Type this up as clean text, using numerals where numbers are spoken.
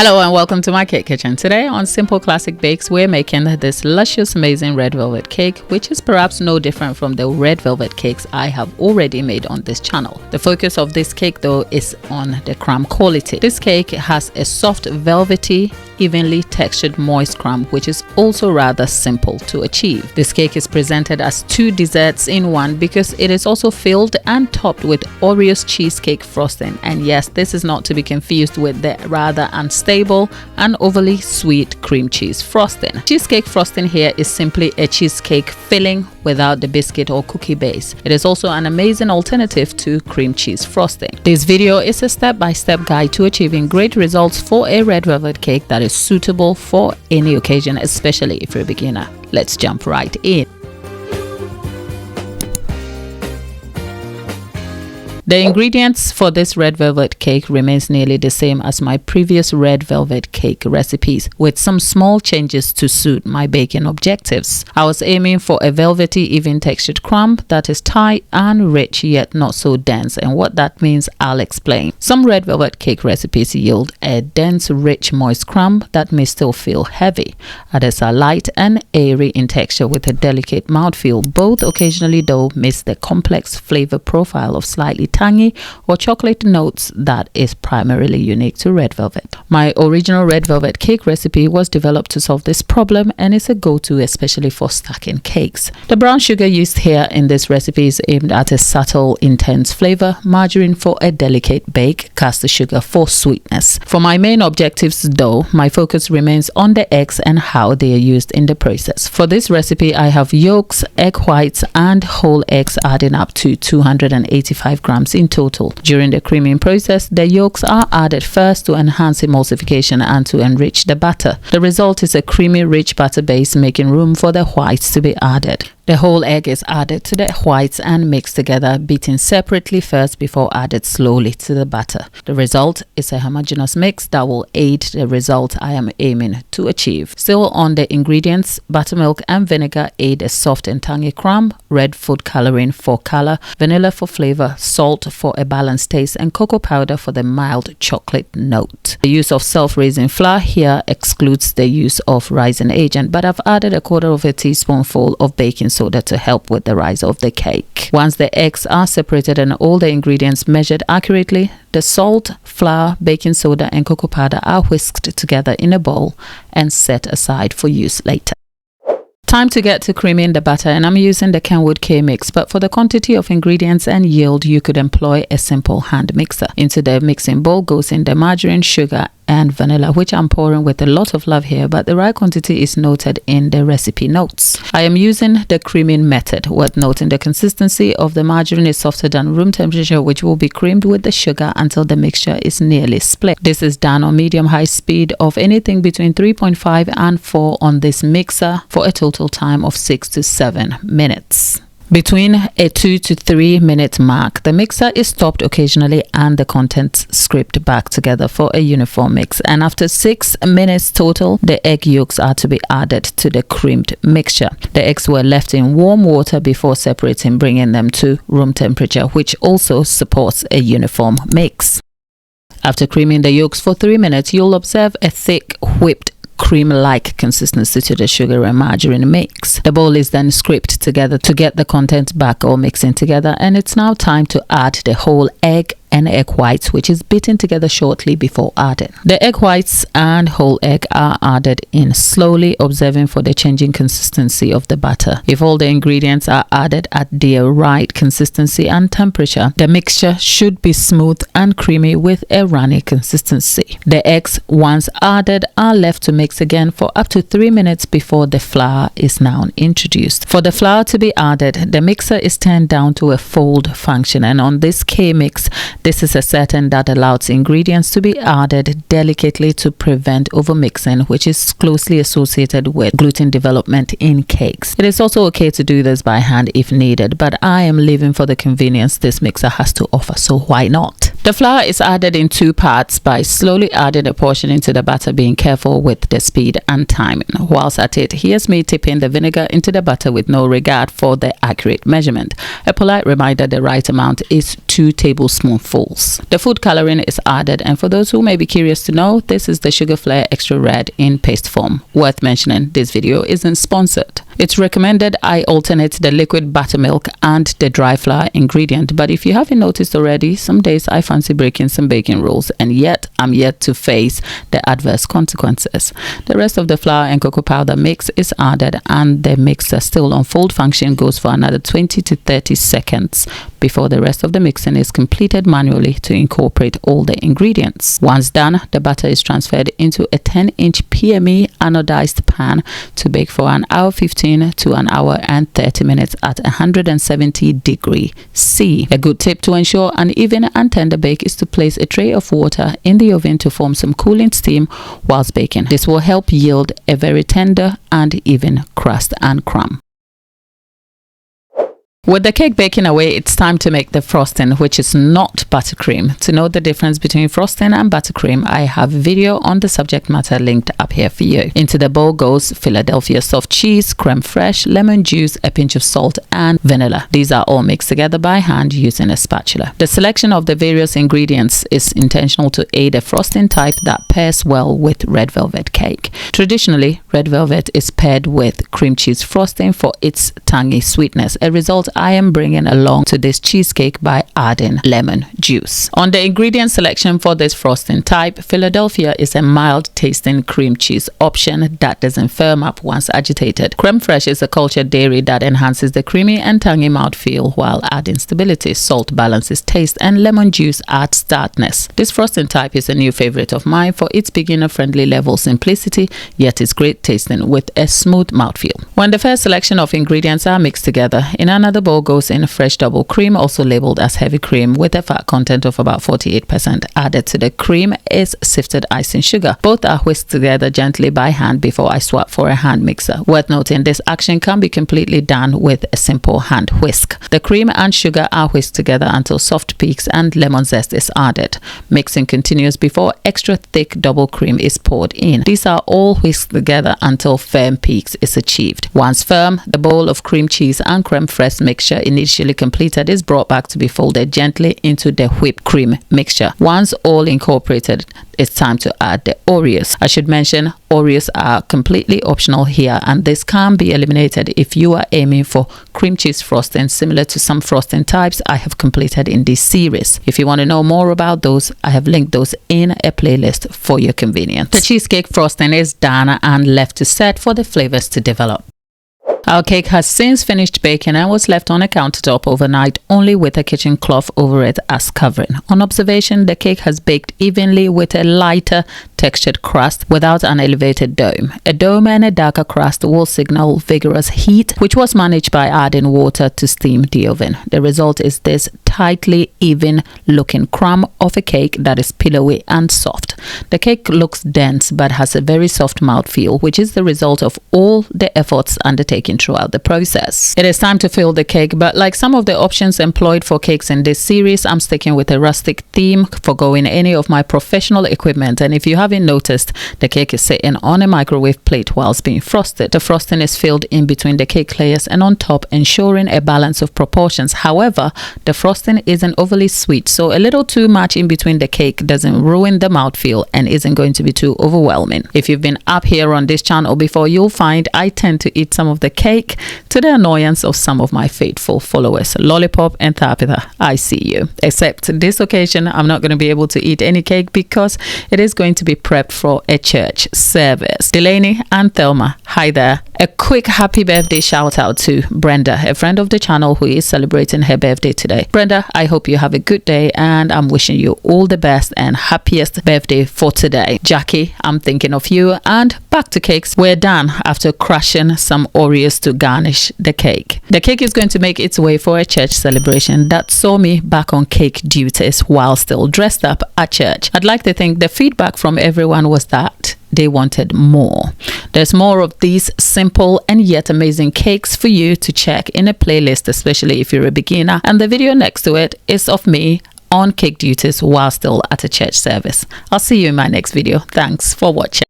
Hello and welcome to my cake kitchen. Today on Simple Classic Bakes, we're making this luscious, amazing red velvet cake, which is perhaps no different from the red velvet cakes I have already made on this channel. The focus of this cake though is on the crumb quality. This cake has a soft, velvety, evenly textured moist crumb, which is also rather simple to achieve. This cake is presented as two desserts in one because it is also filled and topped with Oreo cheesecake frosting. And yes, this is not to be confused with the rather unstable and overly sweet cream cheese frosting. Cheesecake frosting here is simply a cheesecake filling without the biscuit or cookie base. It is also an amazing alternative to cream cheese frosting. This video is a step-by-step guide to achieving great results for a red velvet cake that is suitable for any occasion, especially if you're a beginner. Let's jump right in. The ingredients for this red velvet cake remains nearly the same as my previous red velvet cake recipes, with some small changes to suit my baking objectives. I was aiming for a velvety, even textured crumb that is tight and rich yet not so dense, and what that means I'll explain. Some red velvet cake recipes yield a dense, rich, moist crumb that may still feel heavy. Others are light and airy in texture with a delicate mouthfeel. Both occasionally though miss the complex flavor profile of slightly tangy or chocolate notes that is primarily unique to red velvet. My original red velvet cake recipe was developed to solve this problem and is a go-to especially for stacking cakes. The brown sugar used here in this recipe is aimed at a subtle, intense flavor, margarine for a delicate bake, caster sugar for sweetness. For my main objectives though, my focus remains on the eggs and how they are used in the process. For this recipe, I have yolks, egg whites and whole eggs adding up to 285 grams in total. During the creaming process, the yolks are added first to enhance emulsification and to enrich the batter. The result is a creamy, rich batter base, making room for the whites to be added. The whole egg is added to the whites and mixed together, beaten separately first before added slowly to the batter. The result is a homogeneous mix that will aid the result I am aiming to achieve. Still on the ingredients, buttermilk and vinegar aid a soft and tangy crumb, red food coloring for color, vanilla for flavor, salt for a balanced taste, and cocoa powder for the mild chocolate note. The use of self-raising flour here excludes the use of rising agent, but I've added a quarter of a teaspoonful of baking soda to help with the rise of the cake. Once the eggs are separated and all the ingredients measured accurately, the salt, flour, baking soda and cocoa powder are whisked together in a bowl and set aside for use later. Time to get to creaming the batter, and I'm using the Kenwood K-Mix, but for the quantity of ingredients and yield you could employ a simple hand mixer. Into the mixing bowl goes in the margarine, sugar and vanilla, which I'm pouring with a lot of love here, but the right quantity is noted in the recipe notes. I am using the creaming method, worth noting the consistency of the margarine is softer than room temperature, which will be creamed with the sugar until the mixture is nearly split. This is done on medium-high speed of anything between 3.5 and 4 on this mixer for a total time of 6 to 7 minutes. Between a 2 to 3 minute mark, the mixer is stopped occasionally and the contents scraped back together for a uniform mix. And after 6 minutes total, the egg yolks are to be added to the creamed mixture. The eggs were left in warm water before separating, bringing them to room temperature, which also supports a uniform mix. After creaming the yolks for 3 minutes, you'll observe a thick, whipped cream-like consistency to the sugar and margarine mix. The bowl is then scraped together to get the contents back all mixing together, and it's now time to add the whole egg and egg whites, which is beaten together shortly before adding. The egg whites and whole egg are added in slowly, observing for the changing consistency of the batter. If all the ingredients are added at their right consistency and temperature, the mixture should be smooth and creamy with a runny consistency. The eggs, once added, are left to mix again for up to 3 minutes before the flour is now introduced. For the flour to be added, the mixer is turned down to a fold function, and on this K-Mix, this is a setting that allows ingredients to be added delicately to prevent overmixing, which is closely associated with gluten development in cakes. It is also okay to do this by hand if needed, but I am leaving for the convenience this mixer has to offer, so why not? The flour is added in 2 parts by slowly adding a portion into the batter, being careful with the speed and timing. Whilst at it, here's me tipping the vinegar into the batter with no regard for the accurate measurement. A polite reminder, the right amount is 2 tablespoonfuls spoonfuls. The food coloring is added, and for those who may be curious to know, this is the Sugar Flare Extra Red in paste form. Worth mentioning, this video isn't sponsored. It's recommended I alternate the liquid buttermilk and the dry flour ingredient, but if you haven't noticed already, some days I fancy breaking some baking rules, and yet I'm yet to face the adverse consequences. The rest of the flour and cocoa powder mix is added, and the mixer still on full function goes for another 20 to 30 seconds before the rest of the mixing is completed manually to incorporate all the ingredients. Once done, the butter is transferred into a 10-inch PME anodized pan to bake for an hour 15 to an hour and 30 minutes at 170 degrees C. A good tip to ensure an even and tender bake is to place a tray of water in the oven to form some cooling steam whilst baking. This will help yield a very tender and even crust and crumb. With the cake baking away, it's time to make the frosting, which is not buttercream. To know the difference between frosting and buttercream, I have a video on the subject matter linked up here for you. Into the bowl goes Philadelphia soft cheese, creme fraiche, lemon juice, a pinch of salt, and vanilla. These are all mixed together by hand using a spatula. The selection of the various ingredients is intentional to aid a frosting type that pairs well with red velvet cake. Traditionally, red velvet is paired with cream cheese frosting for its tangy sweetness, a result I am bringing along to this cheesecake by adding lemon juice. On the ingredient selection for this frosting type, Philadelphia is a mild tasting cream cheese option that doesn't firm up once agitated. Creme fraiche is a cultured dairy that enhances the creamy and tangy mouthfeel while adding stability. Salt balances taste, and lemon juice adds tartness. This frosting type is a new favorite of mine for its beginner-friendly level simplicity, yet is great tasting with a smooth mouthfeel. When the first selection of ingredients are mixed together, in another bowl goes in fresh double cream, also labeled as heavy cream, with a fat content of about 48%. Added to the cream is sifted icing sugar. Both are whisked together gently by hand before I swap for a hand mixer. Worth noting, this action can be completely done with a simple hand whisk. The cream and sugar are whisked together until soft peaks and lemon zest is added. Mixing continues before extra thick double cream is poured in. These are all whisked together until firm peaks is achieved. Once firm, the bowl of cream cheese and creme fraiche mixture initially completed is brought back to be folded gently into the whipped cream mixture. Once all incorporated, it's time to add the Oreos. I should mention, Oreos are completely optional here, and this can be eliminated if you are aiming for cream cheese frosting similar to some frosting types I have completed in this series. If you want to know more about those, I have linked those in a playlist for your convenience. The cheesecake frosting is done and left to set for the flavors to develop. Our cake has since finished baking and was left on a countertop overnight, only with a kitchen cloth over it as covering. On observation, the cake has baked evenly with a lighter textured crust without an elevated dome. A dome and a darker crust will signal vigorous heat, which was managed by adding water to steam the oven. The result is this tightly even looking crumb of a cake that is pillowy and soft. The cake looks dense but has a very soft mouthfeel, which is the result of all the efforts undertaken throughout the process. It is time to fill the cake, but like some of the options employed for cakes in this series, I'm sticking with a rustic theme, forgoing any of my professional equipment. And if you haven't noticed, the cake is sitting on a microwave plate whilst being frosted. The frosting is filled in between the cake layers and on top, ensuring a balance of proportions. However, the frosting isn't overly sweet, so a little too much in between the cake doesn't ruin the mouthfeel and isn't going to be too overwhelming. If you've been up here on this channel before, you'll find I tend to eat some of the cake to the annoyance of some of my faithful followers. Lollipop and Tabitha, I see you. Except this occasion, I'm not going to be able to eat any cake because it is going to be prepped for a church service. Delaney and Thelma, hi there. A quick happy birthday shout out to Brenda, a friend of the channel who is celebrating her birthday today. Brenda, I hope you have a good day and I'm wishing you all the best and happiest birthday for today. Jackie, I'm thinking of you. And back to cakes. We're done after crushing some Oreos to garnish the cake. The cake is going to make its way for a church celebration that saw me back on cake duties while still dressed up at church. I'd like to think the feedback from everyone was that they wanted more. There's more of these simple and yet amazing cakes for you to check in a playlist, especially if you're a beginner, and the video next to it is of me on cake duties while still at a church service. I'll see you in my next video. Thanks for watching.